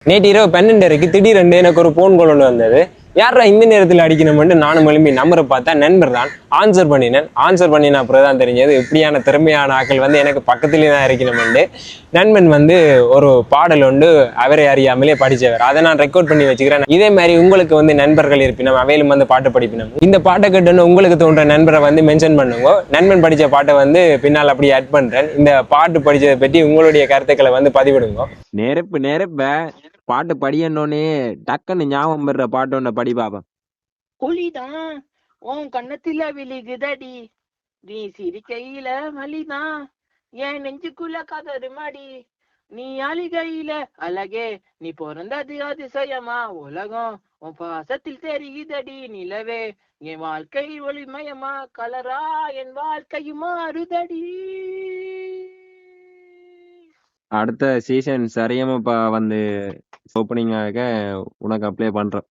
நேற்று இரவு 12:30க்கு திடீரென்று எனக்கு ஒரு போன் கால் ஒன்று வந்தது. யாரா இந்த நேரத்தில் அடிக்கணும்னு நானும் எழுப்பி நம்பரை பார்த்தா நண்பர் தான். ஆன்சர் பண்ணினேன். ஆன்சர் பண்ணின அப்புறம் தான் தெரிஞ்சது எப்படியான திறமையான ஆக்கள் வந்து எனக்கு பக்கத்துலேயே தான் இருக்கணும்னு. நண்பன் வந்து ஒரு பாடல் உண்டு, அவரை அறியாமலே படித்தவர். அதை நான் ரெக்கார்ட் பண்ணி வச்சுக்கிறேன். இதே மாதிரி உங்களுக்கு வந்து நண்பர்கள் இருப்பினும் அவையிலும் வந்து பாட்டு படிப்பினும் இந்த பாட்டை கேட்டுன்னு உங்களுக்கு தோன்ற நண்பரை வந்து மென்ஷன் பண்ணுங்க. நண்பன் படித்த பாட்டை வந்து பின்னால் அப்படி ஆட் பண்ணுறேன். இந்த பாட்டு படித்ததை பற்றி உங்களுடைய கருத்துக்களை வந்து பதிவிடுங்க. நெருப்பு பாட்டு படியன்னோனே டக்குன்னு ஞாபகம் பெற பாட்டு ஒன்ன படி பாப்பா. ஒளிதான் உன் கண்ணத்துல விழுகுதடி, நீ சிரிக்கையில மலிதான் என் நெஞ்சுக்குள்ள கதறுமாடி, நீ அழுகையில அழகே நீ பிறந்தது அதிசயமா, உலகம் உன் பாசத்தில் தெரியுதடி நிலவே, என் வாழ்க்கை ஒளிமயமா கலரா என் வாழ்க்கையும் மாறுதடி. அடுத்த சீசன் சரியாம வந்து ஓப்பனிங்காக உனக்கு அப்ளை பண்றேன்.